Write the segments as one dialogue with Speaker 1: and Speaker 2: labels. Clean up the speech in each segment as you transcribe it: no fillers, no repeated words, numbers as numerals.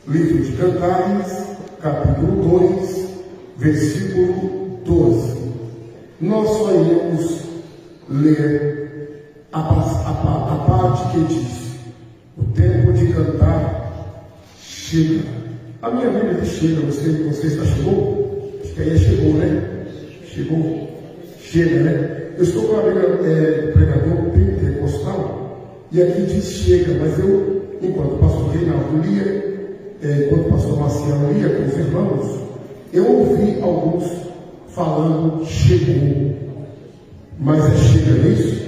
Speaker 1: Livro de Cantares, capítulo 2, versículo 12. Nós só iremos ler a parte que diz: o tempo de cantar chega. A minha Bíblia diz chega, você está chegou? Acho que aí chegou, né? Chegou, chega, né? Eu estou com a Bíblia pregador pentecostal e aqui diz chega, mas eu, enquanto o pastor Reinaldo lia, enquanto o pastor Marciano lia com os irmãos, eu ouvi alguns falando chegou, mas é chega nisso?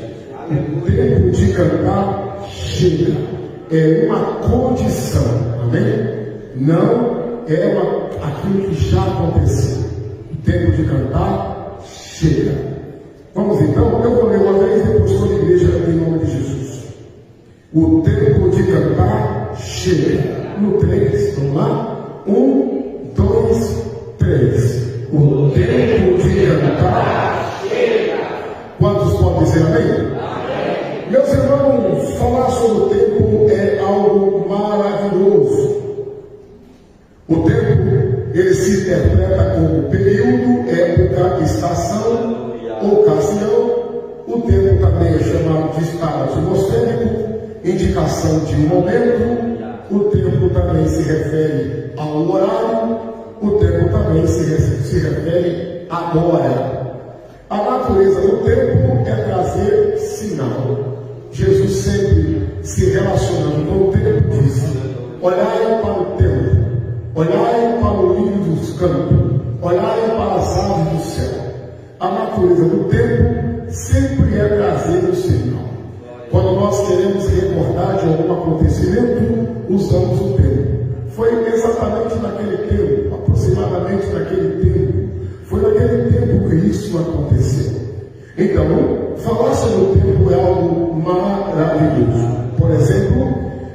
Speaker 1: O tempo de cantar chega, é uma condição, amém? Não é aquilo que já aconteceu. O tempo de cantar chega. Vamos então, eu vou ler uma vez, depois toda a igreja em nome de Jesus. O tempo de cantar chega. No 3, vamos lá? 1, 2, 3. O tempo de cantar chega. Quantos podem dizer amém? Amém. Meus irmãos, falar sobre o tempo é algo maravilhoso. O tempo, ele se interpreta como período, época, estação, ocasião. O tempo também é chamado de estado atmosférico, indicação de momento. O tempo também se refere ao horário. O tempo também se refere à hora. A natureza do tempo é trazer sinal. Jesus sempre se relacionando com o tempo disse: olhai para o tempo, olhai para o lírio dos campos, olhai para as aves do céu. A natureza do tempo sempre é trazer o sinal. Quando nós queremos recordar de algum acontecimento, usamos o tempo. Foi exatamente naquele tempo, aproximadamente naquele tempo. Foi naquele tempo que isso aconteceu. Então, falar sobre o tempo é algo maravilhoso. Por exemplo,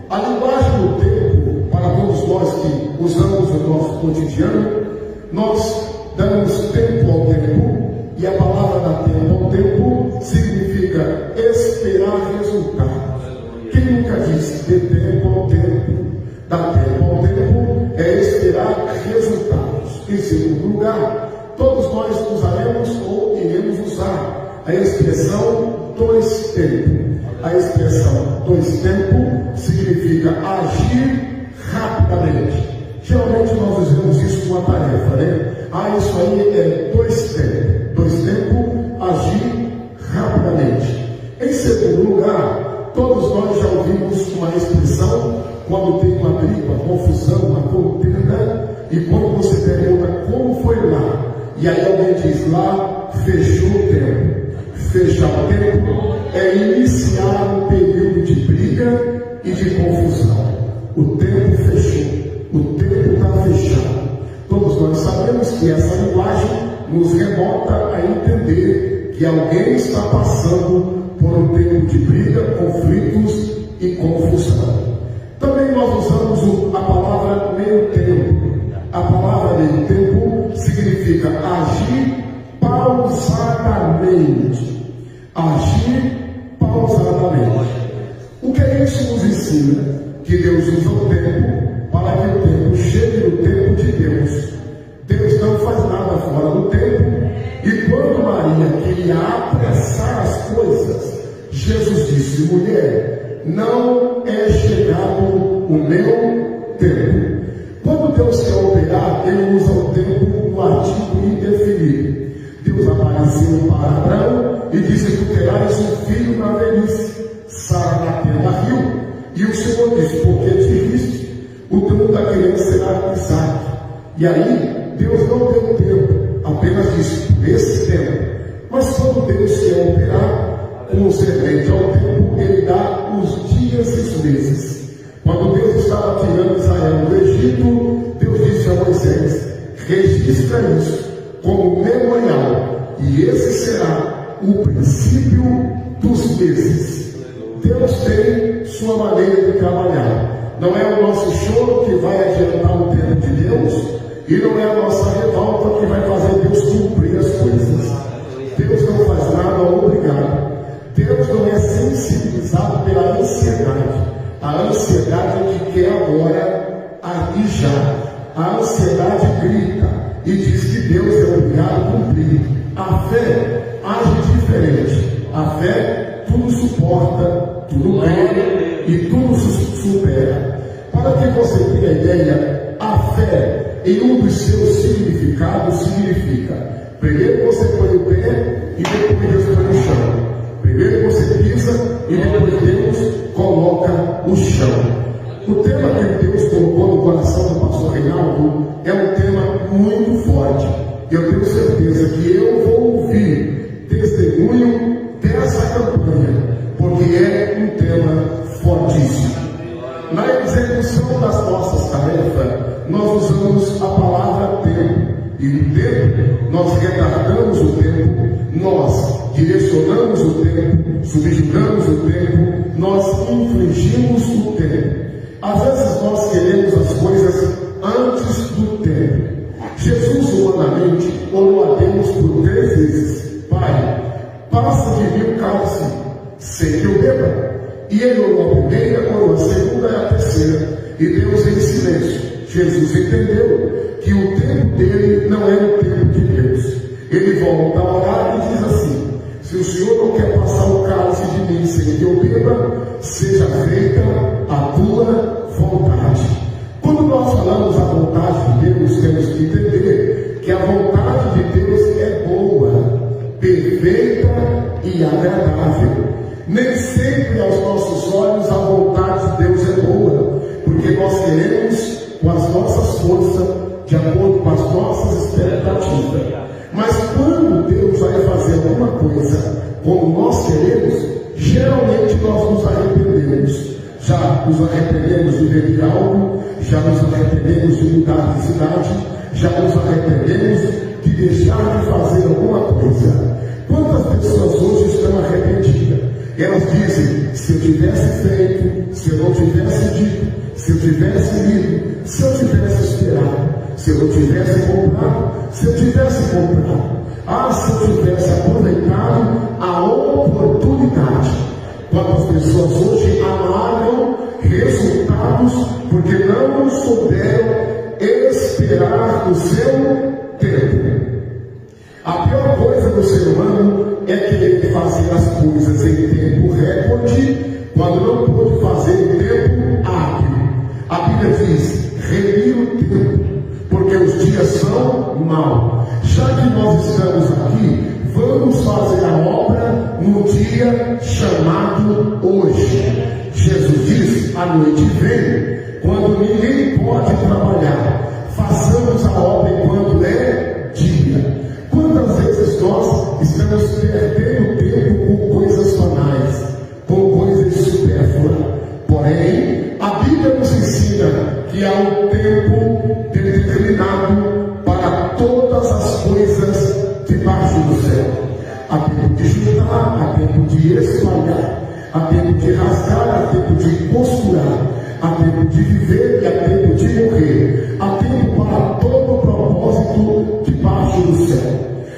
Speaker 1: a linguagem do tempo, para todos nós que usamos o nosso cotidiano, nós damos tempo ao tempo. E a palavra dar tempo ao tempo significa esperar resultados. Quem nunca disse dê tempo ao tempo? Dar tempo ao tempo é esperar resultados. Em segundo lugar, todos nós usaremos ou iremos usar a expressão dois tempos. A expressão dois tempos significa agir rapidamente. Geralmente nós usamos isso com uma tarefa, né? Isso aí é dois tempos. Dois tempos, agir rapidamente. Em segundo lugar, todos nós já ouvimos uma expressão quando tem uma briga, uma confusão, uma contenda, e quando você pergunta como foi lá, e aí alguém diz lá, fechou o tempo. Fechar o tempo é iniciar um período de briga e de confusão. O tempo fechou, o tempo está fechado. Todos nós sabemos que essa linguagem nos remota a entender que alguém está passando por um tempo de briga, conflitos e confusão. Também nós usamos a palavra meio tempo. A palavra meio tempo significa agir pausadamente. Agir pausadamente. O que isso nos ensina? Que Deus usa o tempo para que o tempo chegue no tempo de Deus. Deus não faz nada fora do tempo. E quando Maria queria apressar as coisas, Jesus disse: mulher, não é chegado o meu tempo. Quando Deus quer operar, Ele usa o tempo no artigo indefinido. Deus apareceu para Abraão e disse: tu terás um filho na velhice. Sara na tenda riu. E o Senhor disse: porque te riste, o nome da criança será Isaac. E aí, Deus não deu tempo, apenas disse: esse tempo. Mas quando Deus quer operar, concedente ao tempo, Ele dá os dias e os meses. Quando Deus estava tirando Israel do Egito, Deus disse a Moisés: registra isso como memorial, e esse será o princípio dos meses. Deus tem sua maneira de trabalhar. Não é o nosso choro que vai adiantar o tempo de Deus, e não é a nossa revolta que vai fazer Deus cumprir as coisas. Deus não faz nada obrigado. Deus não é sensibilizado pela ansiedade. A ansiedade é que quer agora a e já. A ansiedade grita e diz que Deus é obrigado a cumprir. A fé age diferente. A fé tudo suporta, tudo crê e tudo supera. Para que você tenha ideia, a fé, em um dos seus significados, significa: primeiro você põe o pé e depois Deus põe o chão. Primeiro você pisa e depois Deus coloca o chão. O tema que Deus colocou no coração do pastor Reinaldo é um tema muito forte. Eu tenho certeza que eu vou ouvir testemunho dessa campanha, porque é um tema fortíssimo. Na execução das nossas tarefas, nós usamos a palavra tempo. E no tempo, nós retardamos o tempo, nós direcionamos o tempo, subjugamos o tempo, nós infligimos o tempo. Às vezes nós queremos as coisas antes do tempo. Jesus humanamente orou a Deus por 3 vezes: Pai, passa de mim o cálice, sem que eu beba. E ele orou a primeira, orou a segunda e a terceira, e Deus em silêncio. Jesus entendeu que o tempo dele não era o tempo de Deus. Ele volta a orar e diz assim: se o Senhor não quer passar o cálice de mim sem que eu beba, seja feita a tua vontade. Quando nós falamos a vontade de Deus, temos que entender que a vontade de Deus é boa, perfeita e agradável. Nem sempre aos nossos olhos a vontade de Deus é boa, porque nós queremos com as nossas forças, de acordo com as nossas expectativas. Mas quando Deus vai fazer alguma coisa como nós queremos, geralmente nós nos arrependemos. Já nos arrependemos de vender algo, já nos arrependemos de mudar de cidade, já nos arrependemos de deixar de fazer alguma coisa. Quantas pessoas hoje estão arrependidas? Elas dizem: se eu tivesse feito, se eu não tivesse dito, se eu tivesse lido, se eu tivesse esperado, se eu não tivesse comprado, se eu tivesse comprado, se eu tivesse aproveitado a oportunidade. Quantas pessoas hoje amargam resultados porque não souberam esperar o seu tempo. A pior coisa do ser humano é querer fazer as coisas em tempo recorde, quando não pôde fazer em tempo hábil. A Bíblia diz: remir o tempo, porque os dias são maus. Já que nós estamos aqui, vamos fazer a obra no dia chamado hoje. Jesus diz: a noite vem, quando ninguém pode trabalhar. Façamos a obra enquanto é dia. Quantas vezes nós estamos perdendo tempo com coisas banais, com coisas supérfluas? Porém, a Bíblia nos ensina que há um tempo determinado para todas as coisas debaixo do céu. Há tempo de juntar, há tempo de espalhar, há tempo de rasgar, há tempo de costurar, há tempo de viver e há tempo de morrer. Há tempo para todo propósito debaixo do céu.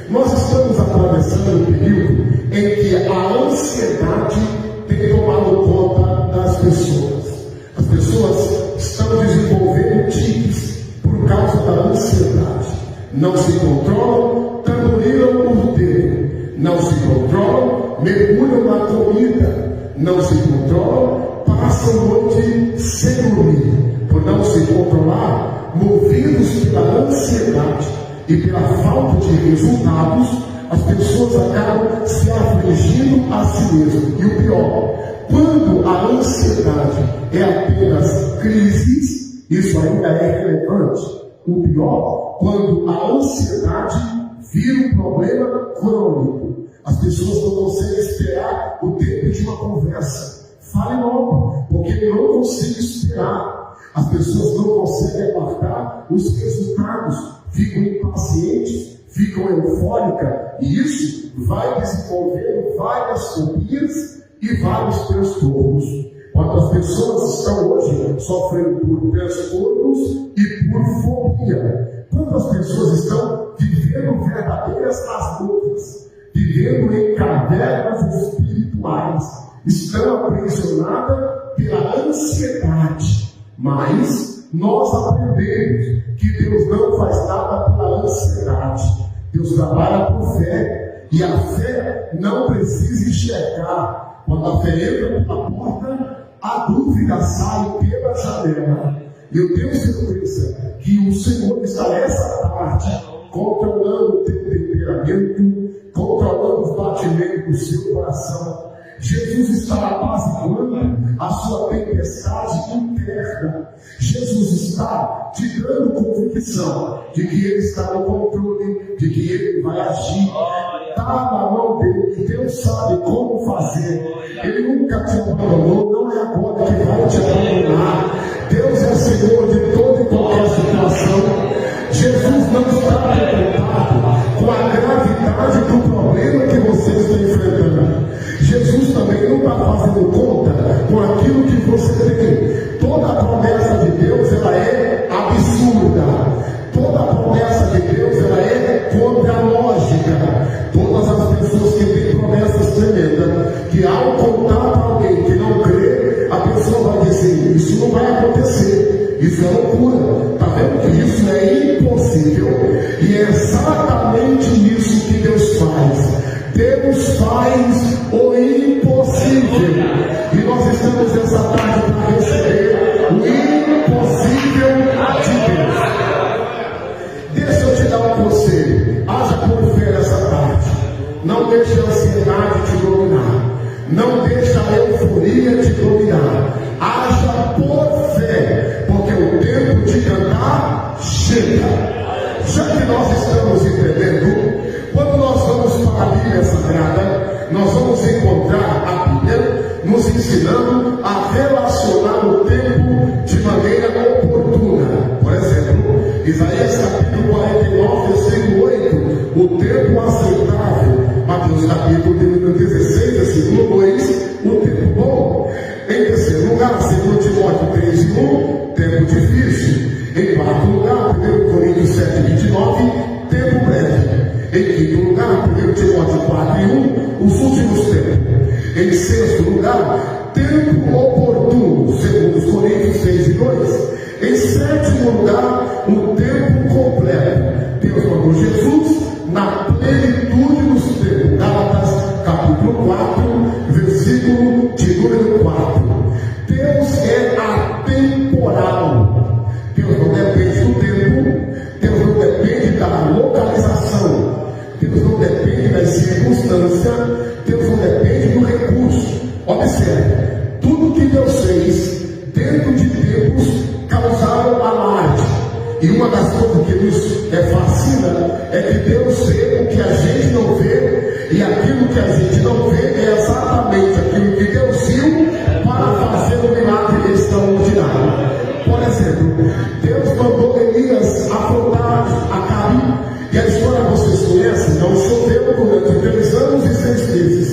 Speaker 1: Nós estamos atravessando um período em que a ansiedade tem tomado conta das pessoas. As pessoas estão desenvolvendo tiques por causa da ansiedade. Não se controlam, tamborilham o dedo. Não se controlam, mergulham na comida. Não se controlam, passam noite sem dormir. Por não se controlar, movidos pela ansiedade e pela falta de resultados, as pessoas acabam se afligindo a si mesmas. E o pior, quando a ansiedade é apenas crises, isso ainda é relevante. O pior, quando a ansiedade vira um problema crônico. As pessoas não conseguem esperar o tempo de uma conversa. Fale logo, porque não consigo esperar. As pessoas não conseguem aguardar os resultados. Ficam impacientes, ficam eufóricas, e isso vai desenvolvendo várias fobias e vários transtornos. Quando as pessoas estão hoje sofrendo por transtornos e por fobia, quando as pessoas estão vivendo verdadeiras masmorras, vivendo em cavernas espirituais, estão aprisionadas pela ansiedade. Mas nós aprendemos que Deus não faz nada pela ansiedade. Deus trabalha por fé. E a fé não precisa enxergar. Quando a fé entra pela porta, a dúvida sai pela janela. Eu tenho certeza que o Senhor está nessa tarde controlando o teu temperamento, controlando os batimentos do seu coração. Jesus está apaziguando a sua tempestade interna. Jesus está te dando convicção de que Ele está no controle, de que Ele vai agir. Está na mão dele, que Deus sabe como fazer. Ele nunca te abandonou, não é agora que vai te abandonar. Deus é Senhor de toda e qualquer situação. Jesus não está preocupado com a gravidade do problema que você está enfrentando. Jesus também não está fazendo conta com aquilo que você tem. Toda a promessa de Deus, ela é absurda. Toda a promessa de Deus, ela é contra a lógica. Todas as pessoas que têm promessas tremendas, que ao contar para alguém que não crê, a pessoa vai dizer, isso não vai acontecer, isso é loucura. Está vendo que isso é impossível? E é exatamente isso que Deus faz. Deus faz o impossível. E nós estamos essa tarde para receber o impossível de Deus. Deixa eu te dar um conselho. Haja por fé essa tarde. Não deixe a ansiedade te dominar. Não deixe a euforia te dominar. Haja por fé, porque o tempo de cantar chega. Já que nós estamos entendendo, quando nós vamos para a Bíblia Sagrada, nós vamos encontrar a Bíblia nos ensinando a relacionar o tempo de maneira oportuna. Por exemplo, Isaías capítulo 49, versículo 8, o tempo aceitável. Mateus capítulo 16, versículo 2, o tempo bom. Em terceiro lugar, 2 Timóteo 3:1, tempo difícil. Em quarto lugar, 1 Coríntios 7:29, tempo breve. Em quinto lugar, 1 Timóteo 4:1, os últimos tempos. Em sexto lugar, tempo oportuno, 2 Coríntios 6:2. Em sétimo lugar, um tempo completo. Deus mandou Jesus na plenitude dos tempos. Gálatas capítulo 4, versículo de número 4. Deus é atemporal. Deus não depende do tempo. Deus não depende da localização. Deus não depende das circunstâncias. Deus não depende do recurso. Observe, tudo que Deus fez dentro de tempos causaram alarde. E uma das coisas que nos fascina é que Deus vê o que a gente não vê, e aquilo que a gente não vê é exatamente aquilo que Deus viu para fazer um milagre extraordinário. Por exemplo, Deus mandou Elias afrontar Acabe, e a história vocês conhecem. Não choveu durante 3 anos e 6 meses.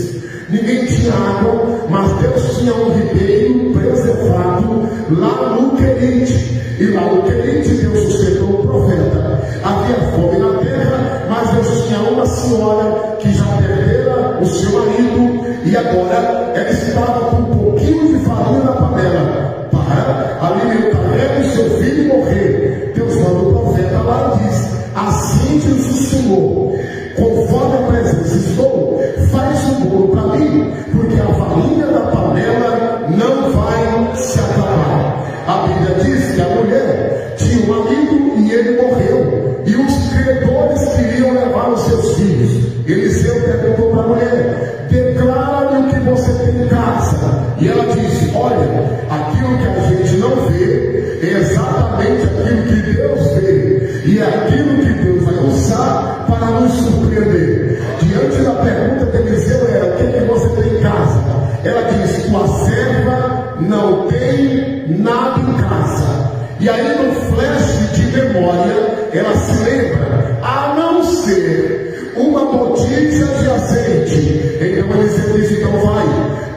Speaker 1: Ninguém tinha água, mas Deus tinha um ribeiro preservado lá no Querite. E lá no Querite Deus sustentou o profeta. Havia fome na terra, mas Deus tinha uma senhora que já perdera o seu marido, e agora ela estava com um pouquinho de farinha na panela para alimentar ela e seu filho morrer. Deus manda o profeta lá e diz: assim diz o Senhor, conforme a presença estou, faz um bolo para mim, porque a farinha da panela não vai se acabar. A Bíblia diz que a mulher tinha um amigo e ele morreu, e os credores queriam levar os seus filhos. Eliseu perguntou para a mulher: declara-me o que você tem em casa. E ela disse: olha, aquilo que a gente não vê é exatamente aquilo que Deus vê, e é aquilo que Deus vai usar para nos surpreender. Diante da pergunta de Eliseu era: o que você tem em casa? Ela disse: tua serva não tem nada em casa. E aí, no flash de memória, ela se lembra: a não ser uma botija de azeite. Então Eliseu disse: então vai,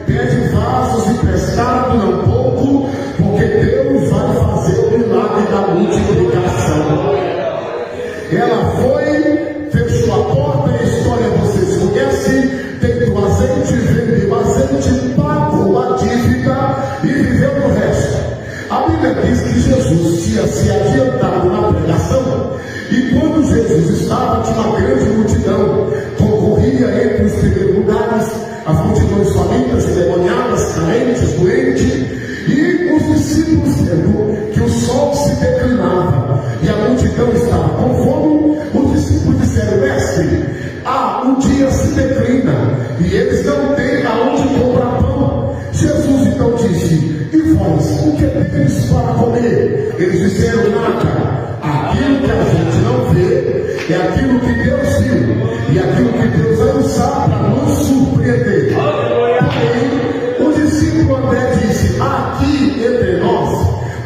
Speaker 1: pede vasos emprestados, não pouco, porque Deus vai fazer o milagre da multiplicação. Ela foi, fechou a porta, e a história vocês conhecem, deitou azeite, vendeu azeite, pagou a dívida e viveu o resto. A Bíblia diz que Jesus se adiantado na pregação, e quando Jesus estava, tinha uma grande multidão, concorria entre os primeiros lugares, as multidões famintas, endemoniadas, carentes, doentes, e os discípulos vendo que o sol se declinava e a multidão estava com fome, os discípulos disseram: mestre, o dia se declina e eles não têm aonde comprar pão. Jesus então disse: e vós, o que tedes para comer? Eles disseram: nada. Aquilo que a gente não vê é aquilo que Deus viu, e aquilo que Deus vai usar para nos surpreender. Porém, o discípulo André disse: aqui entre nós,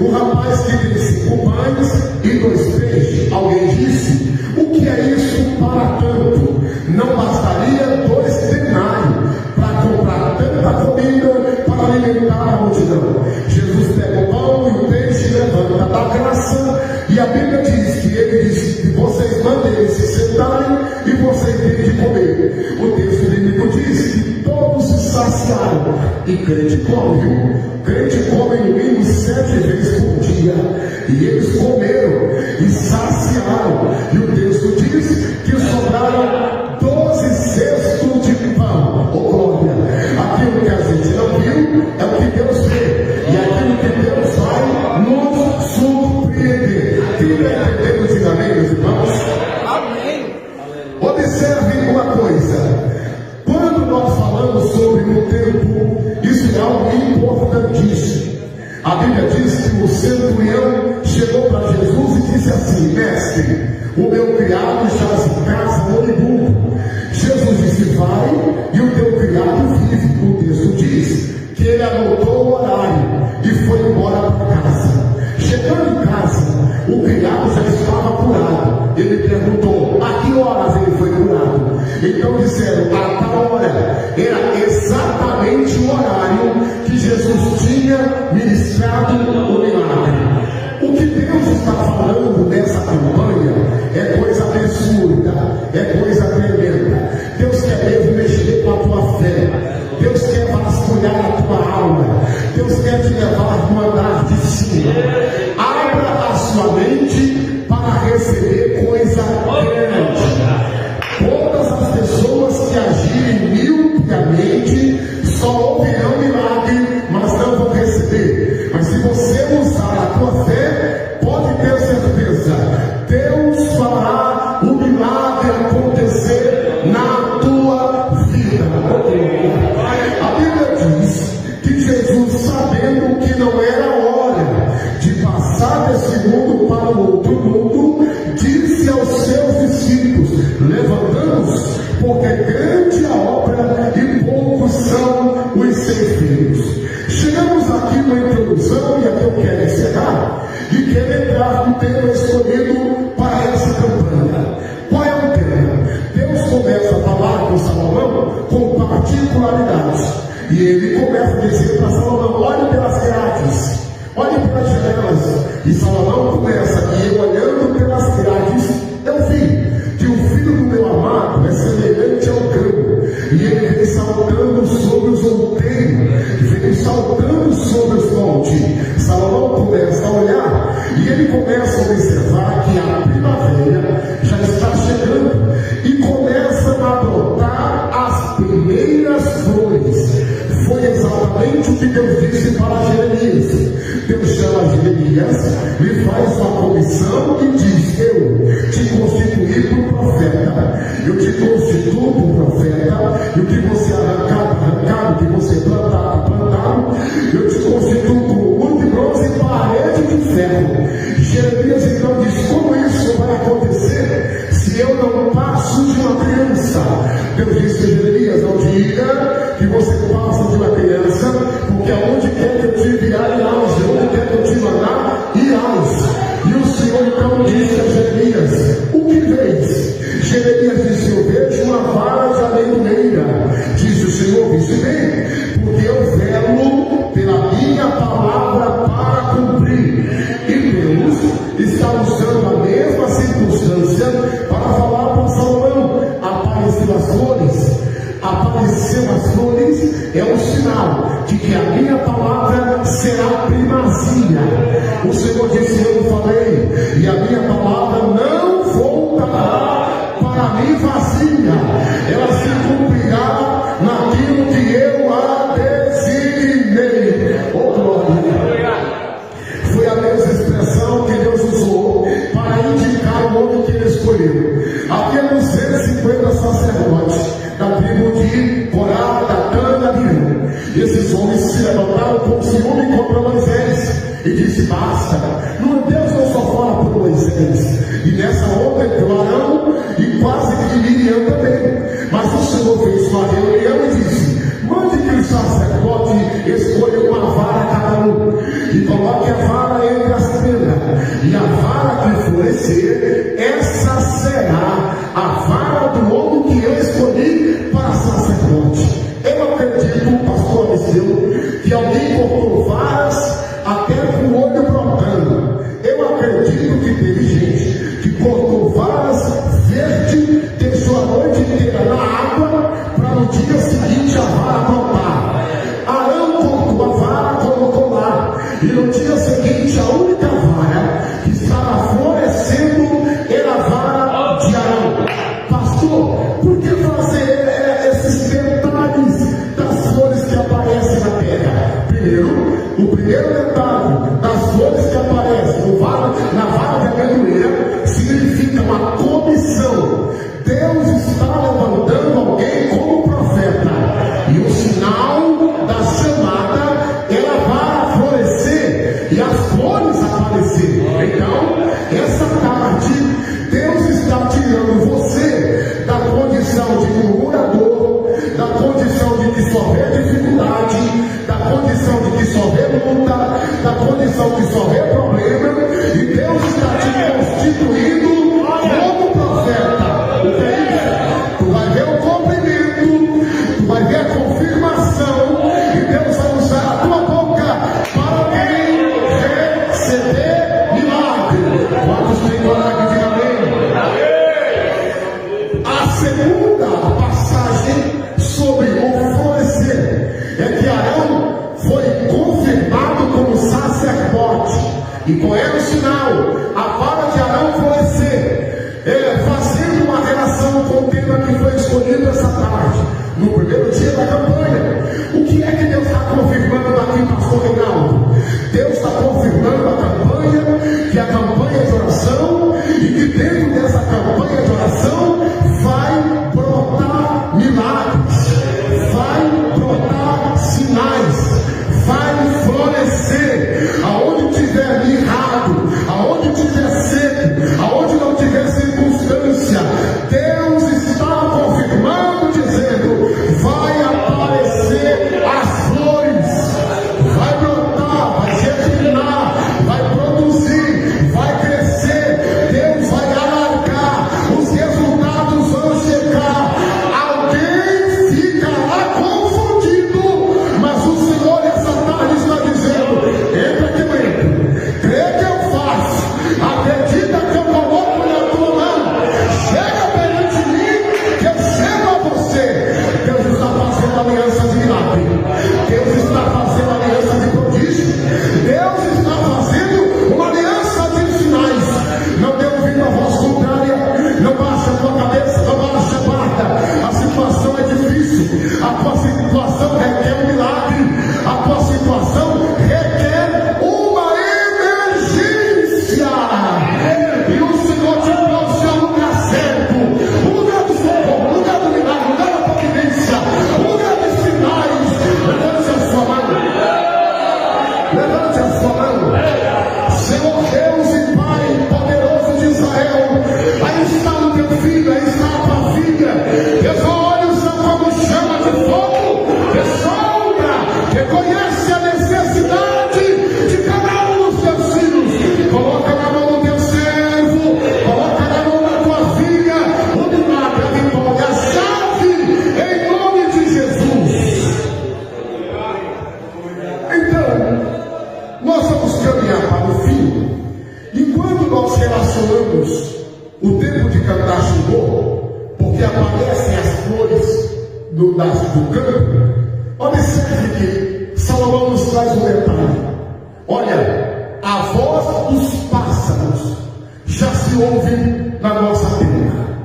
Speaker 1: o rapaz que tem 5 pães e 2 peixes. Alguém disse: o que é isso para tanto? Não bastaria 2 denários para comprar tanta comida para alimentar a multidão. Jesus pega o pão e o peixe, levanta da graça, e a Bíblia diz que ele disse: vocês mandem eles se sentarem e vocês têm de comer. O texto bíblico diz que todos se saciaram, e crente come. Crente come no mínimo 7 vezes por dia, e eles comeram e saciaram. E o texto diz que sobraram 12 cestos de pão. Oh glória! Aquilo que a gente não viu é o que Deus vê, e aquilo que Deus vai nos surpreender. Quem está entendendo, diga amém, meus irmãos? Amém! Observe uma coisa: quando nós falamos sobre o tempo, isso é algo importantíssimo. A Bíblia diz que o centurião chegou para Jesus e disse assim: mestre, o meu criado jaz em casa moribundo. Jesus disse: vai, e o teu criado vive. O texto diz que ele anotou o horário e foi embora para casa. Chegando em casa, o criado já estava curado. Ele perguntou: a que horas ele foi curado? Então disseram: a tal hora. Era exatamente o horário que Jesus tinha ministrado o milagre. O que Deus está falando nessa campanha é coisa absurda, é coisa tremenda. Deus quer mesmo mexer com a tua fé. Deus quer vasculhar a tua alma. Deus quer te levar no andar de cima. Abra a sua mente para receber coisa grande. Todas as pessoas que agirem miopicamente só ouvirão milagre, mas não vão receber. Mas se você usar a tua fé, pode ter certeza, Deus fará o milagre acontecer na tua vida. A Bíblia diz que Jesus, sabendo que não era hora de passar desse mundo para o outro mundo, disse aos seus discípulos: levantamos, porque grande a obra e poucos são os ceifeiros. Chegamos aqui na introdução, e aqui eu quero encerrar, e quero entrar no tema escolhido para essa campanha. Qual é o tema? Deus começa a falar com Salomão com particularidades, e ele começa a dizer para Salomão: olhe pelas grades, olhe pelas janelas. E Salomão começa: e eu olhando pelas grades, eu vi que o filho do meu amado é semelhante ao campo, e ele vem saltando sobre os outeiros, vem saltando sobre os montes. Salomão começa a olhar, e ele começa a observar que a primavera já está chegando, e começam a brotar as primeiras flores. Foi exatamente o que Deus disse para Jeremias. Deus chama Jeremias, lhe faz uma comissão e diz: eu te constituí por profeta, eu te constituo por profeta, e o que você arrancado, o que você plantado, eu te constituo por muro de bronze e parede de ferro. Jeremias então diz: como isso vai acontecer se eu não passo de uma criança? Deus disse a Jeremias: não diga que você passa de uma criança, porque aonde quer que eu te enviar, irás, onde quer que eu te mandar, irás. E o Senhor então disse a Jeremias: o que vês? Jeremias disse: eu vejo uma vara de amendoeira. Diz o Senhor: viste bem, porque eu velo pela minha palavra para cumprir. E Deus está usando a mesma circunstância para falar para Salomão: apareceu as flores. Apareceu as flores é um sinal de que a minha palavra será primazia. O Senhor disse: eu falei, e a minha palavra não voltará para mim vazia, ela se cumprirá naquilo que eu a designei. Oh glória! Foi a mesma expressão que Deus usou para indicar o homem que ele escolheu. Havia 250 sacerdotes da tribo de Corá, Datã e Abiram. Esses homens se levantaram com ciúme contra Moisés e disse: basta, Deus não só fala por Moisés. E nessa onda entrou Arão e quase que Miriam também. Mas o Senhor fez uma reunião e disse: mande que o sacerdote escolha uma vara cada um e coloque a vara entre as pedras, e a vara que florescer, essa será a vara do homem que eu escolhi para sacerdote. Eu acredito, pastor Eliseu, que alguém cortou varas até com o olho brotando. Eu acredito que teve gente que cortou varas verde, deixou a noite inteira na água para no dia seguinte a vara brotar. Arão cortou a vara, colocou lá, e no dia seguinte a única vara que estava florescendo era a vara de Arão. Pastor, por que fazer esses detalhes das flores que aparecem na terra? Primeiro, o primeiro detalhe das flores que aparecem na vara de amendoeira significa uma comissão. Deus está levantando alguém como profeta, e o sinal da chamada é a vara florescer e as flores aparecer. Então, essa tarde, Deus está tirando você da condição de murmurador, da condição de que só vê dificuldade, da condição de que só vê luta, da condição de que só vê problema, e Deus está te constituindo como profeta. O que é isso? Tu vai ver o cumprimento, tu vai ver a confirmação, e Deus vai usar a tua boca para receber milagre. Quantos têm coragem de amém? A segunda passagem sobre o florescer é que Arão foi confirmado como sacerdote. E qual era o sinal? A vara de Arão florescer, fazendo uma relação com o tema que foi escolhido essa tarde, no primeiro dia da campanha. O que é que Deus está confirmando aqui, pastor Reinaldo? Deus está confirmando a campanha, que a campanha de oração, e que dentro dessa campanha de oração vai brotar milagres, vai brotar sinais, vai florescer. Aonde tiver mirrado, aonde tiver seco, aonde não tiver circunstância, Deus está confirmando, dizendo: vai aparecer as flores, vai brotar, vai germinar, vai produzir, vai crescer. Deus vai alargar, os resultados vão chegar. Alguém ficará confundido, mas o Senhor essa tarde está dizendo: entra aqui dentro, crê que eu faço, acredita que eu coloco na tua mão, chega perante mim que eu chego a você. Deus está fazendo aliança de milagre, Deus está fazendo aliança de prodígio, Deus está fazendo uma aliança de sinais. Não dê ouvido a voz contrária, não baixe a tua cabeça, não baixe a guarda. A situação é difícil, a tua situação requer um milagre, a tua situação requer uma emergência, e o Senhor te trouxe ao lugar certo, o lugar do socorro, o lugar do milagre, o lugar da providência, o lugar dos sinais. Levante a sua mão, levante a sua mão. Senhor Deus e Pai poderoso de Israel, aí está o teu filho, aí está a tua filha. Teus olhos são como chama de fogo, que sombra, que conhece a necessidade de cada um dos teus filhos. Coloca na mão do teu servo, coloca na mão da tua filha o milagre, a vitória, a chave, em nome de Jesus. Então, nós vamos caminhar para o fim. Enquanto nós relacionamos o tempo de cantar chegou, porque aparecem as flores do campo, observe que são Salomão nos traz um detalhe. Olha, a voz dos pássaros já se ouve na nossa terra.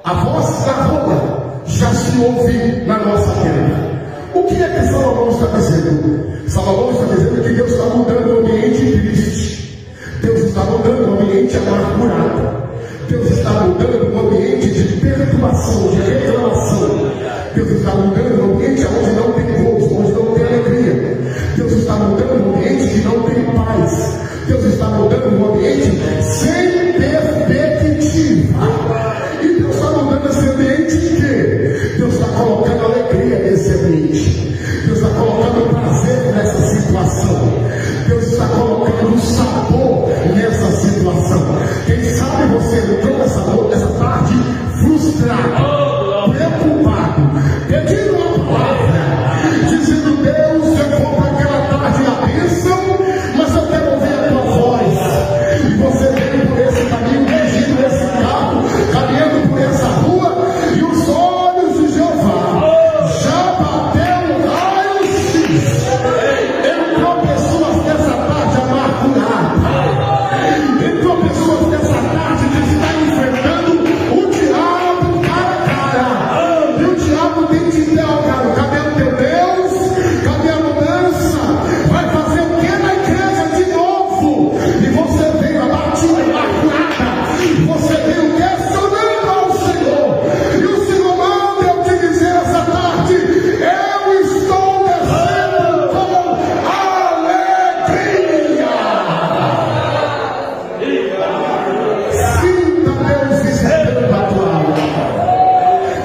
Speaker 1: A voz da rola já se ouve na nossa terra. O que é que Salomão está dizendo? Salomão está dizendo que Deus está mudando o ambiente triste. Deus está mudando o ambiente amargurado. Deus está mudando o ambiente de perturbação, de reclamação. Deus está mudando o ambiente onde não tem gozo, onde não tem alegria. Deus está mudando o ambiente que não tem paz. Deus está mudando o ambiente sem perspectiva. E Deus está mudando esse ambiente de quê? Deus está colocando alegria nesse ambiente. Deus está colocando prazer nessa situação. Deus está colocando sabor nessa situação. Quem sabe você entrou nessa tarde frustrado, preocupado, pedindo uma palavra, dizendo: Deus, eu vou para aquela tarde a bênção, mas eu quero ouvir a tua voz. E você veio por esse caminho, dirigindo esse carro, caminhando por essa rua, e os olhos de Jeová já bateu raios-x. Entrou pessoas nessa tarde amarguradas. Entrou pessoas nessa tarde que está enfrentando o diabo cara a cara. E o diabo tem que interrogar: cadê o teu Deus? Cadê a mudança? Vai fazer o que na igreja de novo? E você veio abatida, amargurada. Você veio questionando ao Senhor. E o Senhor manda eu te dizer essa tarde: eu estou descendo com alegria. Sinta Deus visitando a tua alma.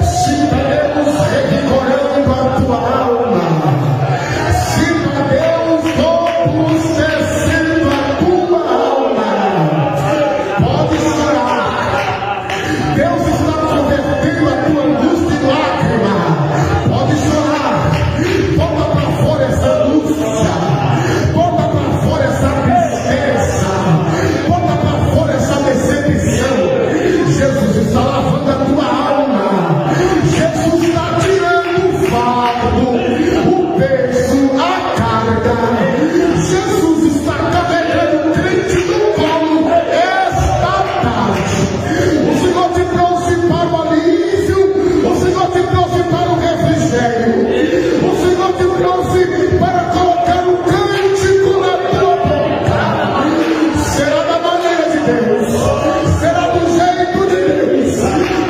Speaker 1: Sinta Deus revigorando a tua alma. Sinta Deus todos descendo a tua alma. Pode chorar. Deus está convertendo a tua angústia em lágrima. Pode chorar. Bota para fora essa angústia. Bota para fora essa tristeza. Bota para fora essa decepção. Jesus está lavando a tua alma. Jesus está tirando o fardo, o peso, a carga. Jesus está carregando o crente no colo esta tarde. O Senhor te trouxe para o alívio. O Senhor te trouxe para o refrigério. O Senhor te trouxe para colocar um cântico na tua boca. Será da maneira de Deus. Será do jeito de Deus.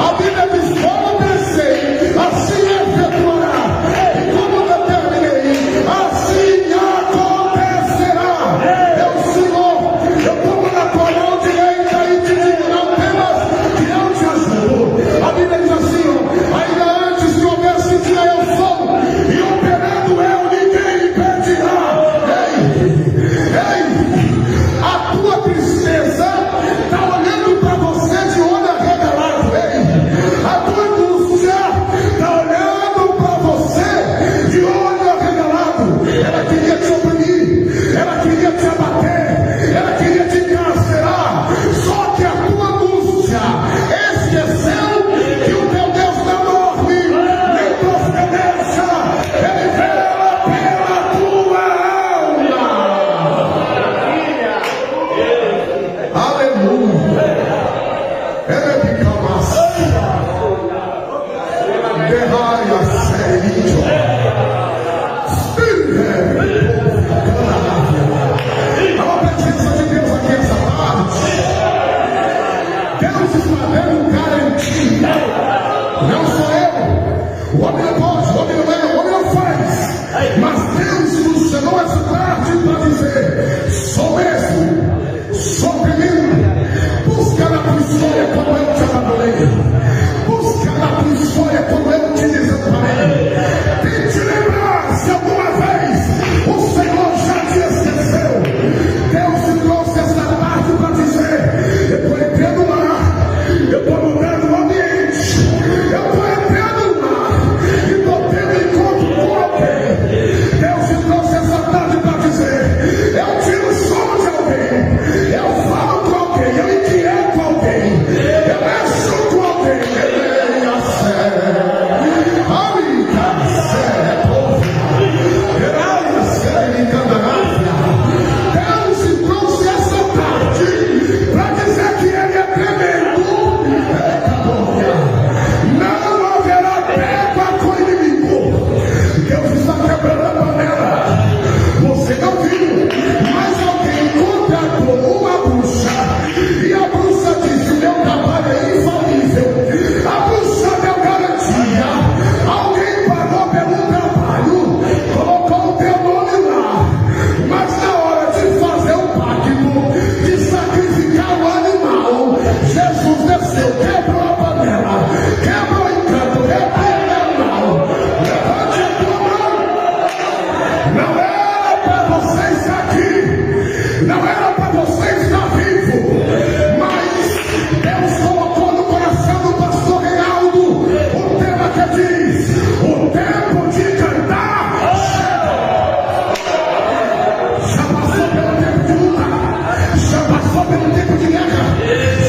Speaker 1: A Bíblia diz: como pensei, assim efetuará. E como determinei, assim acontecerá. É o Senhor. Eu tomo na tua mão direita e te digo: não temas, que eu te ajudo. A Bíblia diz assim: ó, ainda antes que houvesse dia eu sou, e operando eu ninguém impedirá. Ei, a tua tristeza está olhando para você de olho arregalado. Ei, a tua angústia está olhando para você de olho arregalado. Ela queria te oprimir, ela queria te abater, ela queria te encarcerar. Só que a tua angústia esqueceu que o teu Deus não dorme, nem prospereça. Ele vela pela tua alma. Aleluia. Ele fica massa. Derraia sério. A presença de Deus aqui essa tarde. Deus está dando garantia. Não sou eu. O homem não pode, o homem não é, o homem não faz. Mas Deus nos chamou essa tarde para dizer: sou mesmo, sou tremendo. Busca na tua história como eu te abandonei. Busca na tua história como eu te desamparei. Tente lembrar se alguma vez o Senhor já te esqueceu. Deus te trouxe esta tarde para dizer: eu estou entrando no mar, eu estou mudando o ambiente, eu estou entrando no mar e estou tendo encontro com alguém. Deus te trouxe essa tarde para dizer: eu tiro o som de alguém, eu falo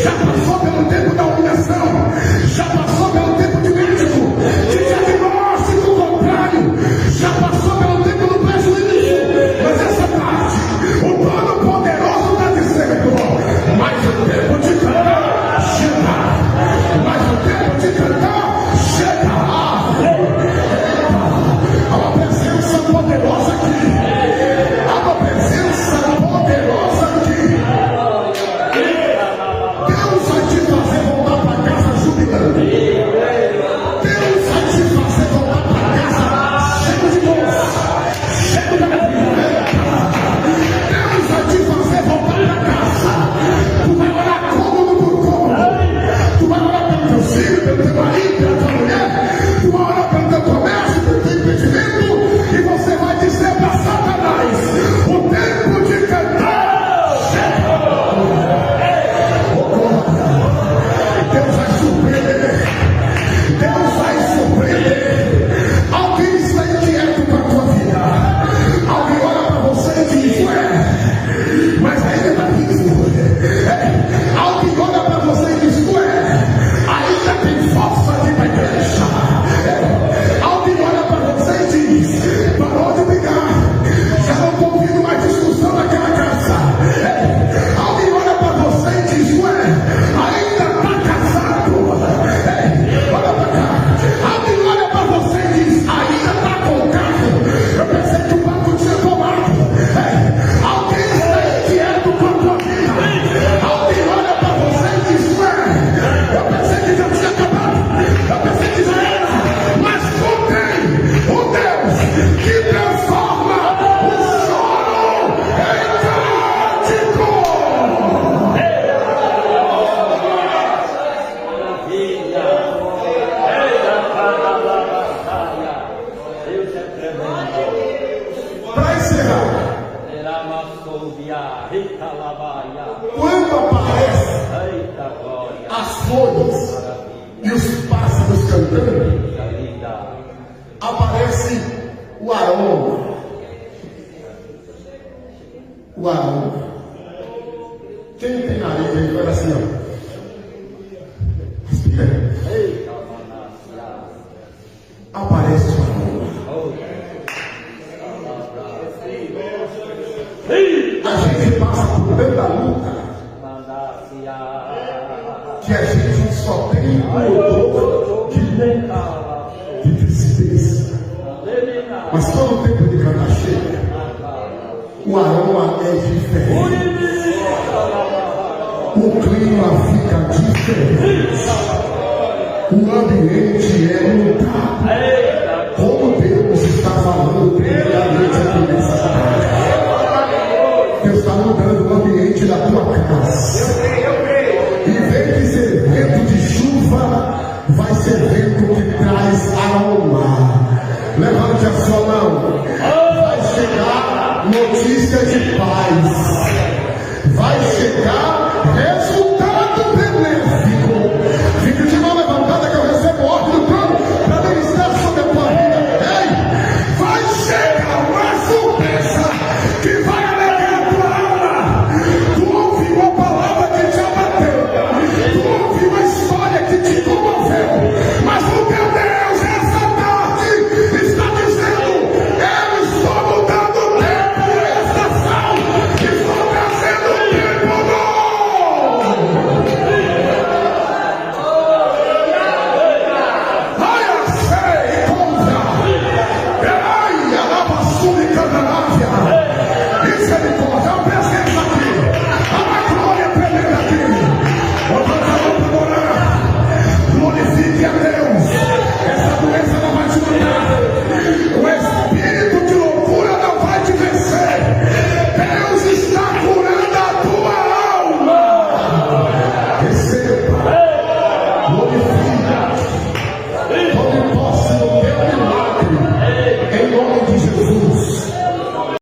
Speaker 1: já passou pelo tempo da humilhação, já passou pelo tempo de médico, de diagnóstico contrário, já passou pelo tempo do prejuízo. Mas essa tarde, o Todo-Poderoso está dizendo: mais o tempo de cantar chega, mais o tempo de cantar chega. Há uma presença poderosa aqui, há uma presença poderosa aqui. Deus vai te fazer voltar para casa jubilando. Deus vai te fazer voltar para casa cheio de bolsa, cheio de alegria. Deus vai te fazer voltar para casa. Tu vai orar cômodo por cômodo. Tu vai orar pelo teu filho, pelo teu marido, pela tua mulher. Tu vai orar pelo teu comércio, pelo teu empreendimento. E você vai dizer para Satanás: o tempo de cantar chegou. Deus vai surpreender. Deus vai surpreender. Alguém está inquieto com a tua vida. Alguém olha para você e diz: ué, mas ainda está vivo. Alguém olha para você e diz: ué, ainda tem força aqui para a igreja. Alguém olha para você e diz: parou de brigar, já não estou ouvindo mais discussão naquela casa. Alguém olha para você e diz: ué, ainda está casado. Olha para cá. Alguém olha para você e diz: ainda está com o carro. Eu pensei que o banco tinha tomado. Alguém está inquieto com a tua vida. Alguém olha para você e diz: ué, eu pensei que já tinha acabado. Eu pensei que já era. Mas tu tem o Deus que transforma o choro em cântico. Para encerrar, quando aparecem as folhas e os pássaros cantando, aparece o aroma. O aroma. Quem tem nariz aí faz assim, ó. Aparece o aroma. A gente passa por tanta luta que a gente só tem um odor de tristeza. Mas quando o tempo de cantar chega, o aroma é diferente. O clima fica diferente. O ambiente é mudado. Como Deus está falando primeiramente aqui nessa tarde. Deus está mudando o ambiente da tua casa. Em vez de ser vento de chuva, vai ser vento que traz aroma. Levante a sua mão. Vai chegar notícias de paz. Vai chegar resultado benéfico. Fique de mão levantada que eu recebo ordem do trono para ministrar sobre a tua vida. Ei, vai chegar uma surpresa que vai alegrar a tua alma. Tu ouviu a palavra que te abateu. Tu ouviu a história que te comoveu. Mas o teu Deus essa tarde está dizendo: eu estou mudando o tempo e a estação. Estou trazendo o tempo novo. Misericórdia, a presença aqui, a glória tremenda aqui. Levanta a mão para orar. Glorifique a Deus. Essa doença não vai te matar.